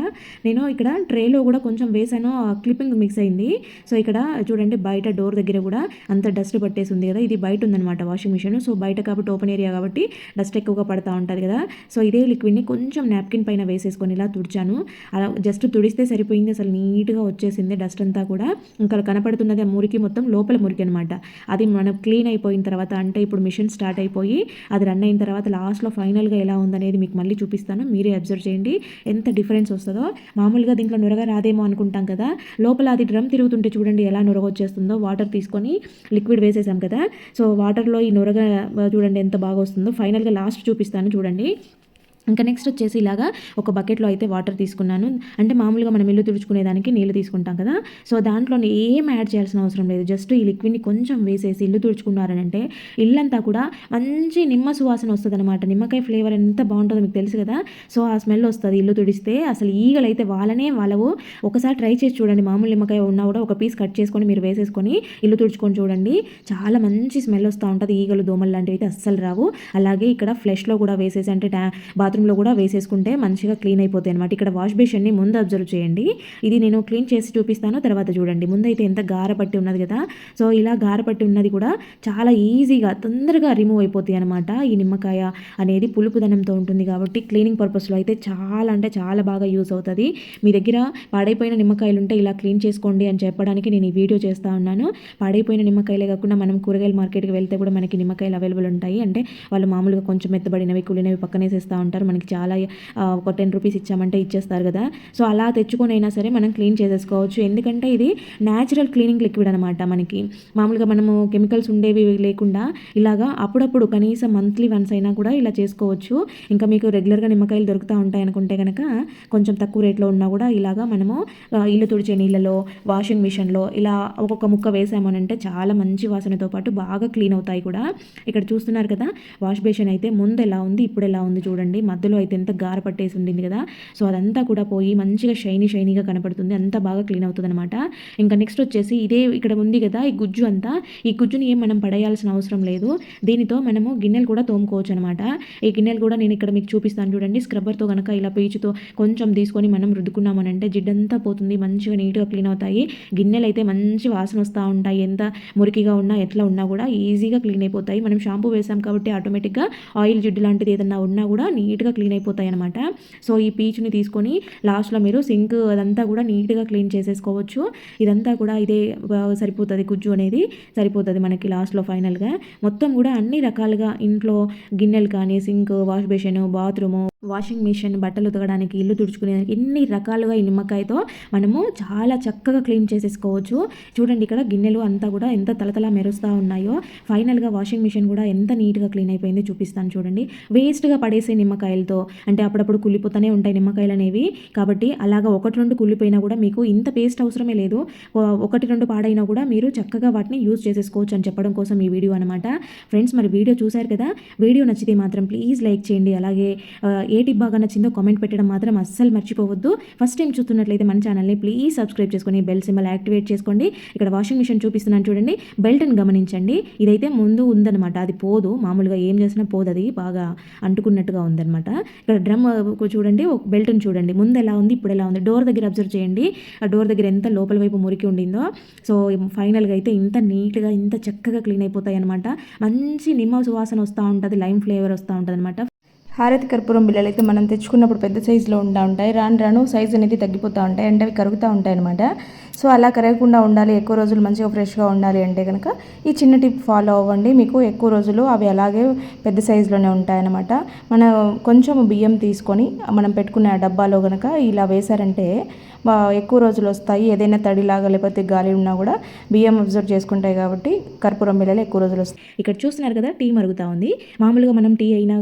నేను ఇక్కడ ట్రేలో కూడా కొంచెం వేసాను, క్లిప్పింగ్ మిక్స్ అయింది. సో ఇక్కడ చూడండి బయట డోర్ దగ్గర కూడా అంత డస్ట్ పట్టేసి ఉంది కదా, ఇది బయట ఉందన్నమాట వాషింగ్ మిషన్. సో బయట కాబట్టి ఓపెన్ ఏరియా కాబట్టి డస్ట్ ఎక్కువగా పడుతూ ఉంటుంది కదా. సో ఇదే లిక్విడ్ని కొంచెం నాప్కిన్ పైన వేసేసుకొని ఇలా తుడిచాను, అలా జస్ట్ తుడిస్తే సరిపోయింది. అసలు నీట్గా వచ్చేసింది డస్ట్ అంతా కూడా. ఇంకా కనపడుతున్నది ఆ మురికి మొత్తం లోపల మురికి అనమాట. అది మనం క్లీన్ అయిపోయిన తర్వాత, అంటే ఇప్పుడు మిషన్ స్టార్ట్ అయిపోయి అది రన్ అయిన తర్వాత లాస్ట్లో ఫైనల్గా ఎలా ఉందనేది మీకు మళ్ళీ చూపిస్తాను, మీరే అబ్జర్వ్ చేయండి ఎంత డిఫరెన్స్ వస్తుందో. మామూలుగా దీంట్లో నురగ రాదేమో అనుకుంటాం కదా, లోపల అది డ్రమ్ తిరుగుతుంటే చూడండి ఎలా నురగ వచ్చేస్తుందో. వాటర్ తీసుకొని లిక్విడ్ వేసేసాం కదా, సో వాటర్లో ఈ నురగ చూడండి ఎంత బాగా వస్తుందో. ఫైనల్గా లాస్ట్ చూపిస్తాను చూడండి. ఇంకా నెక్స్ట్ వచ్చేసి ఇలాగా ఒక బకెట్లో అయితే వాటర్ తీసుకున్నాను, అంటే మామూలుగా మనం ఇల్లు తుడుచుకునేదానికి నీళ్ళు తీసుకుంటాం కదా, సో దాంట్లో ఏం యాడ్ చేయాల్సిన అవసరం లేదు. జస్ట్ ఈ లిక్విడ్ని కొంచెం వేసేసి ఇల్లు తుడుచుకున్నారనంటే ఇల్లంతా కూడా మంచి నిమ్మ సువాసన వస్తుంది అనమాట. నిమ్మకాయ ఫ్లేవర్ ఎంత బాగుంటుందో మీకు తెలుసు కదా, సో ఆ స్మెల్ వస్తుంది ఇల్లు తుడిస్తే. అసలు ఈగలు అయితే వాళ్ళవు. ఒకసారి ట్రై చేసి చూడండి, మామూలు నిమ్మకాయ ఉన్నా కూడా ఒక పీస్ కట్ చేసుకొని మీరు వేసేసుకొని ఇల్లు తుడుచుకొని చూడండి, చాలా మంచి స్మెల్ వస్తూ ఉంటుంది. ఈగలు దోమలు లాంటివి అయితే అస్సలు రావు. అలాగే ఇక్కడ ఫ్లష్లో కూడా వేసేసి, అంటే బాత్రూంలో కూడా వేసేసుకుంటే మంచిగా క్లీన్ అయిపోతాయి అనమాట. ఇక్కడ వాష్ బేసిన్ని ముందు అబ్జర్వ్ చేయండి, ఇది నేను క్లీన్ చేసి చూపిస్తాను తర్వాత చూడండి. ముందైతే ఎంత గారపట్టి ఉన్నది కదా, సో ఇలా గారపట్టి ఉన్నది కూడా చాలా ఈజీగా తొందరగా రిమూవ్ అయిపోతాయి అనమాట. ఈ నిమ్మకాయ అనేది పులుపుదనంతో ఉంటుంది కాబట్టి క్లీనింగ్ పర్పస్లో అయితే చాలా అంటే చాలా బాగా యూస్ అవుతుంది. మీ దగ్గర పాడైపోయిన నిమ్మకాయలు ఉంటే ఇలా క్లీన్ చేసుకోండి అని చెప్పడానికి నేను ఈ వీడియో చేస్తూ ఉన్నాను. పాడైపోయిన నిమ్మకాయలే కాకుండా మనం కూరగాయల మార్కెట్కి వెళ్తే కూడా మనకి నిమ్మకాయలు అవైలబుల్ ఉంటాయి, అంటే వాళ్ళు మామూలుగా కొంచెం మెత్తబడినవి కులినవి పక్కనేసేస్తూ ఉంటారు. మనకి చాలా ఒక 10 రూపీస్ ఇచ్చామంటే ఇచ్చేస్తారు కదా, సో అలా తెచ్చుకొని అయినా సరే మనం క్లీన్ చేసేసుకోవచ్చు. ఎందుకంటే ఇది న్యాచురల్ క్లీనింగ్ లిక్విడ్ అనమాట. మనకి మామూలుగా మనము కెమికల్స్ ఉండేవి లేకుండా ఇలాగా అప్పుడప్పుడు కనీసం మంత్లీ వన్స్ అయినా కూడా ఇలా చేసుకోవచ్చు. ఇంకా మీకు రెగ్యులర్గా నిమ్మకాయలు దొరుకుతూ ఉంటాయి అనుకుంటే కనుక కొంచెం తక్కువ రేట్లో ఉన్నా కూడా ఇలాగా మనము ఇల్లు తుడిచే నీళ్ళలో వాషింగ్ మిషన్లో ఇలా ఒక్కొక్క ముక్క వేసామనంటే చాలా మంచి వాసనతో పాటు బాగా క్లీన్ అవుతాయి కూడా. ఇక్కడ చూస్తున్నారు కదా వాష్ బేసిన్ అయితే ముందు ఎలా ఉంది ఇప్పుడు ఎలా ఉంది చూడండి. మధ్యలో అయితే ఎంత గార పట్టేసి ఉండింది కదా, సో అదంతా కూడా పోయి మంచిగా షైనీగా కనపడుతుంది, అంతా బాగా క్లీన్ అవుతుంది అనమాట. ఇంకా నెక్స్ట్ వచ్చేసి ఇదే ఇక్కడ ఉంది కదా ఈ గుజ్జు అంతా, ఈ గుజ్జుని ఏం మనం పడేయాల్సిన అవసరం లేదు. దీనితో మనము గిన్నెలు కూడా తోముకోవచ్చు అనమాట. ఈ గిన్నెలు కూడా నేను ఇక్కడ మీకు చూపిస్తాను చూడండి. స్క్రబ్బర్తో కనుక ఇలా పీచుతో కొంచెం తీసుకొని మనం రుద్దుకున్నామనంటే జిడ్డంతా పోతుంది, మంచిగా నీట్గా క్లీన్ అవుతాయి. గిన్నెలు అయితే మంచి వాసన వస్తూ ఉంటాయి, ఎంత మురికిగా ఉన్నా ఎట్లా ఉన్నా కూడా ఈజీగా క్లీన్ అయిపోతాయి. మనం షాంపూ వేసాం కాబట్టి ఆటోమేటిక్గా ఆయిల్ జిడ్డు లాంటిది ఏదన్నా ఉన్నా కూడా నీట్గా క్లీన్ అయిపోతాయి అనమాట. సో ఈ పీచుని తీసుకొని లాస్ట్లో మీరు సింక్ అదంతా కూడా నీట్గా క్లీన్ చేసేసుకోవచ్చు. ఇదంతా కూడా ఇదే సరిపోతుంది, గుజ్జు అనేది సరిపోతుంది మనకి లాస్ట్లో ఫైనల్గా. మొత్తం కూడా అన్ని రకాలుగా ఇంట్లో గిన్నెలు కానీ sink, wash basin, bathroom, washing machine, బట్టలు ఉతకడానికి, ఇల్లు తుడుచుకునేదానికి ఎన్ని రకాలుగా ఈ నిమ్మకాయతో మనము చాలా చక్కగా క్లీన్ చేసేసుకోవచ్చు. చూడండి ఇక్కడ గిన్నెలు అంతా కూడా ఎంత తలతలా మెరుస్తూ ఉన్నాయో. ఫైనల్గా వాషింగ్ మిషన్ కూడా ఎంత నీట్గా క్లీన్ అయిపోయింది చూపిస్తాను చూడండి. వేస్ట్గా పడేసే నిమ్మకాయలతో, అంటే అప్పుడప్పుడు కుళ్ళిపోతూనే ఉంటాయి నిమ్మకాయలు అనేవి, కాబట్టి అలాగా 1-2 కుళ్ళిపోయినా కూడా మీకు ఇంత పేస్ట్ అవసరమే లేదు. 1-2 పాడైనా కూడా మీరు చక్కగా వాటిని యూజ్ చేసేసుకోవచ్చు అని చెప్పడం కోసం ఈ వీడియో అనమాట. ఫ్రెండ్స్, మరి వీడియో చూశారు కదా, వీడియో నచ్చితే మాత్రం ప్లీజ్ లైక్ చేయండి. అలాగే ఏ టిప్ బాగా నచ్చిందో కామెంట్ పెట్టడం మాత్రం అస్సలు మర్చిపోవద్దు. ఫస్ట్ టైం చూస్తున్నట్లయితే మన ఛానల్ని ప్లీజ్ సబ్స్క్రైబ్ చేసుకొని బెల్ సింబల్ యాక్టివేట్ చేసుకోండి. ఇక్కడ వాషింగ్ మిషన్ చూపిస్తున్నాను చూడండి, బెల్ట్ని గమనించండి. ఇదైతే ముందు ఉందన్నమాట, అది పోదు, మామూలుగా ఏం చేసినా పోదు, అది బాగా అంటుకున్నట్టుగా ఉందన్నమాట. ఇక్కడ డ్రమ్ చూడండి, ఒక బెల్ట్ని చూడండి, ముందు ఎలా ఉంది ఇప్పుడు ఎలా ఉంది. డోర్ దగ్గర అబ్జర్వ్ చేయండి, ఆ డోర్ దగ్గర ఎంత లోపల వైపు మురికి ఉండిందో. సో ఫైనల్గా అయితే ఇంత నీట్గా ఇంత చక్కగా క్లీన్ అయిపోతాయి అనమాట. మంచి నిమ్మ సువాసన వస్తూ ఉంటుంది, లైమ్ ఫ్లేవర్ వస్తూ ఉంటుంది అనమాట. హారతి కర్పూరం బిళ్ళలు అయితే మనం తెచ్చుకున్నప్పుడు పెద్ద సైజులో ఉంటాయి, రాను రాను సైజు అనేది తగ్గిపోతూ ఉంటాయి, అంటే అవి కరుగుతూ ఉంటాయి అనమాట. సో అలా కరగకుండా ఉండాలి, ఎక్కువ రోజులు మంచిగా ఫ్రెష్గా ఉండాలి అంటే కనుక ఈ చిన్న టిప్ ఫాలో అవ్వండి, మీకు ఎక్కువ రోజులు అవి అలాగే పెద్ద సైజులోనే ఉంటాయన్నమాట. మనం కొంచెం బియ్యం తీసుకొని మనం పెట్టుకునే ఆ డబ్బాలో కనుక ఇలా వేశారంటే ఎక్కువ రోజులు వస్తాయి. ఏదైనా తడిలాగా లేకపోతే గాలి ఉన్నా కూడా బియ్యం అబ్జర్వ్ చేసుకుంటాయి కాబట్టి కర్పూరం బిళ్ళలు ఎక్కువ రోజులు వస్తాయి. ఇక్కడ చూస్తున్నారు కదా, టీ మరుగుతూ ఉంది. మామూలుగా మనం టీ అయినా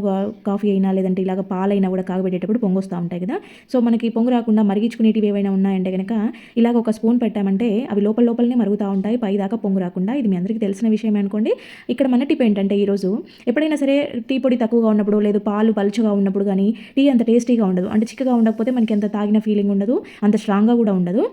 కాఫీ అయినా లేదంటే ఇలాగ పాలైనా కూడా కాగబెట్టేటప్పుడు పొంగు వస్తూ ఉంటాయి కదా. సో మనకి పొంగు రాకుండా మరిగించుకునేటివి ఏవైనా ఉన్నాయంటే కనుక ఇలాగ ఒక స్పూన్ పెట్టామంటే అవి లోపలనే మరుగుతూ ఉంటాయి, పై దాకా పొంగు రాకుండా. ఇది మీ అందరికీ తెలిసిన విషయమే అనుకోండి. ఇక్కడ మన టిప్ ఏంటంటే ఈరోజు ఎప్పుడైనా సరే టీ పొడి తక్కువగా ఉన్నప్పుడు, లేదు పాలు పలుచగా ఉన్నప్పుడు కానీ టీ అంత టేస్టీగా ఉండదు, అంటే చిక్కగా ఉండకపోతే మనకి ఎంత తాగిన ఫీలింగ్ ఉండదు, అంత స్ట్రాంగ్గా కూడా ఉండదు.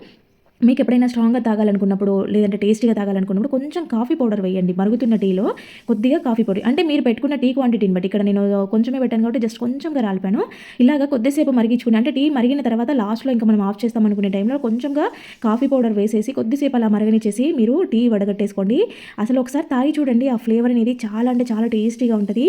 మీకు ఎప్పుడైనా స్ట్రాంగ్గా తాగాలనుకున్నప్పుడు లేదంటే టేస్టీగా తాగాలనుకున్నప్పుడు కొంచెం కాఫీ పౌడర్ వేయండి మరుగుతున్న టీలో, కొద్దిగా కాఫీ పౌడర్, అంటే మీరు పెట్టుకున్న టీ క్వాంటిటీని బట్టి. ఇక్కడ నేను కొంచెమే పెట్టాను కాబట్టి జస్ట్ కొంచెంగా రాలిపాను. ఇలాగ కొద్దిసేపు మరిగించుకుని, అంటే టీ మరిగిన తర్వాత లాస్ట్లో ఇంకా మనం ఆఫ్ చేస్తాం అనుకునే టైంలో కొంచెంగా కాఫీ పౌడర్ వేసేసి కొద్దిసేపు అలా మరగనిచ్చేసి మీరు టీ వడగట్టేసుకోండి. అసలు ఒకసారి తాగి చూడండి, ఆ ఫ్లేవర్ అనేది చాలా అంటే చాలా టేస్టీగా ఉంటుంది.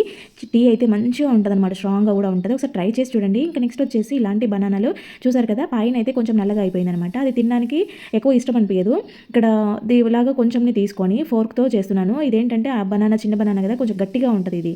టీ అయితే మంచిగా ఉంటుంది అనమాట, స్ట్రాంగ్గా కూడా ఉంటుంది. ఒకసారి ట్రై చేసి చూడండి. ఇంకా నెక్స్ట్ వచ్చేసి ఇలాంటి బనానాలు చూసారు కదా, పైన అయితే కొంచెం నల్లగా అయిపోయింది అనమాట, అది తినడానికి ఎక్కువ ఇష్టం అనిపించదు. ఇక్కడ ఇలాగా కొంచెంని తీసుకొని ఫోర్క్తో చేస్తున్నాను. ఇదేంటంటే ఆ బనానా చిన్న బనానా కదా, కొంచెం గట్టిగా ఉంటుంది ఇది.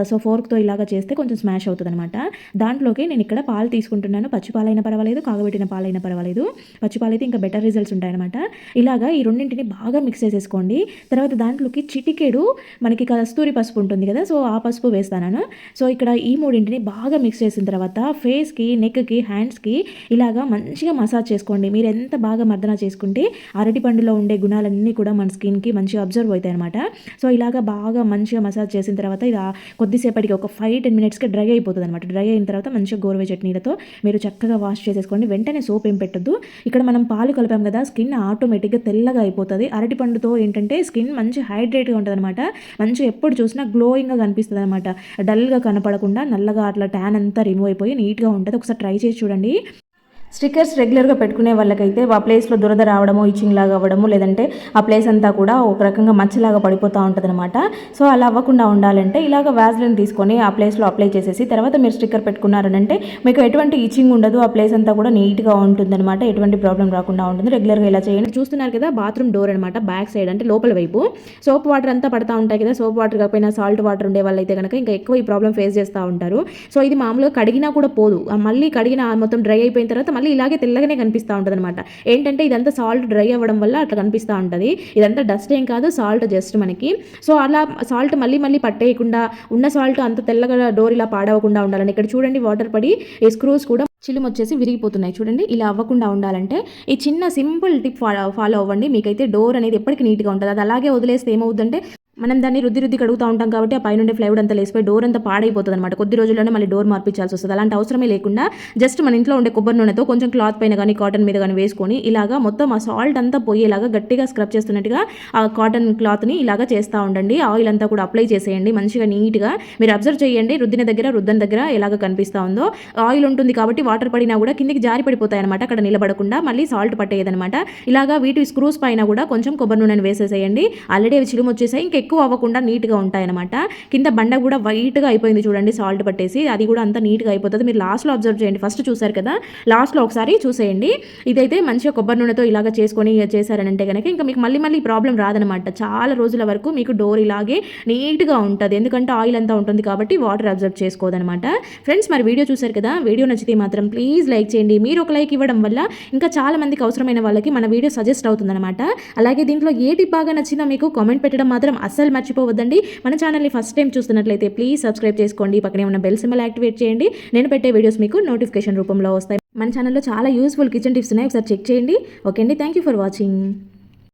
సో ఫోర్క్తో ఇలాగా చేస్తే కొంచెం స్మాష్ అవుతుంది అనమాట. దాంట్లోకి నేను ఇక్కడ పాలు తీసుకుంటున్నాను, పచ్చి పాలైనా పర్వాలేదు, కాగబెట్టిన పాలైనా పర్వాలేదు. పచ్చి పాలు అయితే ఇంకా బెటర్ రిజల్ట్స్ ఉంటాయన్నమాట. ఇలాగా ఈ రెండింటిని బాగా మిక్స్ చేసేసుకోండి. తర్వాత దాంట్లోకి చిటికెడు మనకి కస్తూరి పసుపు ఉంటుంది కదా, సో ఆ పసుపు వేస్తాను. సో ఇక్కడ ఈ మూడింటిని బాగా మిక్స్ చేసిన తర్వాత ఫేస్కి, నెక్కి, హ్యాండ్స్కి ఇలాగా మంచిగా మసాజ్ చేసుకోండి. మీరు ఎంత బాగా మర్దన చేసుకుంటే అరటిపండులో ఉండే గుణాలన్నీ కూడా మన స్కిన్కి మంచిగా అబ్జర్వ్ అవుతాయి అనమాట. సో ఇలాగా బాగా మంచిగా మసాజ్ చేసిన తర్వాత ఇది కొద్దిసేపటికి ఒక 5-10 మినిట్స్కి డ్రై అయిపోతుంది అనమాట. డ్రై అయిన తర్వాత మంచిగా గోరువెచ్చటి నీళ్ళతో మీరు చక్కగా వాష్ చేసేసుకోండి. వెంటనే సోప్ ఏం పెట్టద్దు. ఇక్కడ మనం పాలు కలిపాం కదా, స్కిన్ ఆటోమేటిక్గా తెల్లగా అయిపోతుంది. అరటిపండుతో ఏంటంటే స్కిన్ మంచి హైడ్రేట్గా ఉంటుంది అనమాట, మంచిగా ఎప్పుడు చూసినా గ్లోయింగ్గా కనిపిస్తుంది అనమాట, డల్గా కనపడకుండా నల్లగా అట్లా ట్యాన్ అంతా రిమూవ్ అయిపోయి నీట్గా ఉంటుంది. ఒకసారి ట్రై చేసి చూడండి. స్టిక్కర్స్ రెగ్యులర్గా పెట్టుకునే వాళ్ళకైతే ఆ ప్లేస్లో దురద రావడము, ఇచ్చింగ్ లాగా అవ్వడము, లేదంటే ఆ ప్లేస్ అంతా కూడా ఒక రకంగా మచ్చలాగా పడిపోతూ ఉంటుంది అనమాట. సో అలా అవ్వకుండా ఉండాలంటే ఇలాగ వ్యాజ్లిన్ తీసుకొని ఆ ప్లేస్లో అప్లై చేసేసి తర్వాత మీరు స్టిక్కర్ పెట్టుకున్నారనంటే మీకు ఎటువంటి ఇచ్చింగ్ ఉండదు, ఆ ప్లేస్ అంతా కూడా నీట్గా ఉంటుందన్నమాట, ఎటువంటి ప్రాబ్లం రాకుండా ఉంటుంది. రెగ్యులర్గా ఇలా చేయండి. చూస్తున్నారు కదా, బాత్రూమ్ డోర్ అనమాట, బ్యాక్ సైడ్ అంటే లోపల వైపు సోప్ వాటర్ అంతా పడతా ఉంటాయి కదా. సోప్ వాటర్ కాకపోయినా సాల్ట్ వాటర్ ఉండే వాళ్ళైతే కనుక ఇంకా ఎక్కువ ఈ ప్రాబ్లం ఫేస్ చేస్తూ ఉంటారు. సో ఇది మామూలుగా కడిగినా కూడా పోదు, మళ్ళీ కడిగిన మొత్తం డ్రై అయిపోయిన తర్వాత మళ్ళీ ఇలాగే తెల్లగానే కనిపిస్తూ ఉంటుంది అనమాట. ఏంటంటే ఇదంతా సాల్ట్ డ్రై అవ్వడం వల్ల అట్లా కనిపిస్తూ ఉంటుంది. ఇదంతా డస్ట్ ఏం కాదు, సాల్ట్ జస్ట్ మనకి. సో అలా సాల్ట్ మళ్ళీ పట్టేయకుండా ఉన్న సాల్ట్ అంత తెల్లగా డోర్ ఇలా పాడవకుండా ఉండాలని ఇక్కడ చూడండి, వాటర్ పడి ఈ స్క్రూస్ కూడా చిలుము వచ్చేసి విరిగిపోతున్నాయి చూడండి. ఇలా అవ్వకుండా ఉండాలంటే ఈ చిన్న సింపుల్ టిప్ ఫాలో అవ్వండి. మీకైతే డోర్ అనేది ఎప్పటికీ నీట్గా ఉంటుంది. అది అలాగే వదిలేస్తే ఏమవుతుందంటే మనం దాన్ని రుద్ది కడుగుతూ ఉంటాం కాబట్టి ఆ పైనుండే ఫ్లైవుడ్ అంతా లేసిపోయి డోర్ అంతా పాడైపోతుంది అనమాట. కొద్ది రోజుల్లోనే మళ్ళీ డోర్ మార్పించాల్సి వస్తుంది. అలాంటి అవసరమే లేకుండా జస్ట్ మన ఇంట్లో ఉండే కొబ్బరి నూనెతో కొంచెం క్లాత్ పైన కానీ కాటన్ మీద కానీ వేసుకొని ఇలాగా మొత్తం ఆ సాల్ట్ అంతా పోయేలాగా గట్టిగా స్క్రబ్ చేస్తున్నట్టుగా ఆ కాటన్ క్లాత్ని ఇలాగా చేస్తూ ఉండండి. ఆయిల్ అంతా కూడా అప్లై చేసేయండి మంచిగా నీట్గా. మీరు అబ్జర్వ్ చేయండి, రుద్దిన దగ్గర ఎలాగ కనిపిస్తూ ఉందో. ఆయిల్ ఉంటుంది కాబట్టి వాటర్ పడినా కూడా కిందికి జారి పడిపోతాయి అనమాట, అక్కడ నిలబడకుండా మళ్ళీ సాల్ట్ పట్టేయదనమాట. ఇలాగా వీటి స్క్రూస్ పైన కూడా కొంచెం కొబ్బరి నూనెను వేసేసేయండి. ఆల్రెడీ అవి చిలుము వచ్చేసాయి, ఇంకా ఎక్కువ అవ్వకుండా నీట్గా ఉంటాయన్నమాట. కింద బండ కూడా వైట్గా అయిపోయింది చూడండి, సాల్ట్ పట్టేసి అది కూడా అంతా నీట్గా అయిపోతుంది. మీరు లాస్ట్లో అబ్జర్వ్ చేయండి, ఫస్ట్ చూసారు కదా, లాస్ట్లో ఒకసారి చూసేయండి. ఇదైతే మంచిగా కొబ్బరి నూనెతో ఇలాగ చేసుకొని చేశారనంటే కనుక ఇంకా మీకు మళ్ళీ ప్రాబ్లం రాదనమాట. చాలా రోజుల వరకు మీకు డోర్ ఇలాగే నీట్గా ఉంటుంది, ఎందుకంటే ఆయిల్ అంతా ఉంటుంది కాబట్టి వాటర్ అబ్జర్వ్ చేసుకోదనమాట. ఫ్రెండ్స్, మరి వీడియో చూసారు కదా, వీడియో నచ్చితే మాత్రం ప్లీజ్ లైక్ చేయండి. మీరు ఒక లైక్ ఇవ్వడం వల్ల ఇంకా చాలా మందికి అవసరమైన వాళ్ళకి మన వీడియో సజెస్ట్ అవుతుందన్నమాట. అలాగే దీంట్లో ఏ టిప్ బాగా నచ్చిందో మీకు కామెంట్ పెట్టడం మాత్రం అస్సలు మర్చిపోవద్దండి. మన ఛానల్ని ఫస్ట్ టైం చూస్తున్నట్లయితే ప్లీజ్ సబ్స్క్రైబ్ చేసుకోండి, పక్కనే ఉన్న బెల్ సింబల్ యాక్టివేట్ చేయండి. నేను పెట్టే వీడియోస్ మీకు నోటిఫికేషన్ రూపంలో వస్తాయి. మన ఛానల్లో చాలా యూస్ఫుల్ కిచెన్ టిప్స్ ఉన్నాయి, ఒకసారి చెక్ చేయండి. ఓకే అండి, థ్యాంక్ యూ ఫర్ వాచింగ్.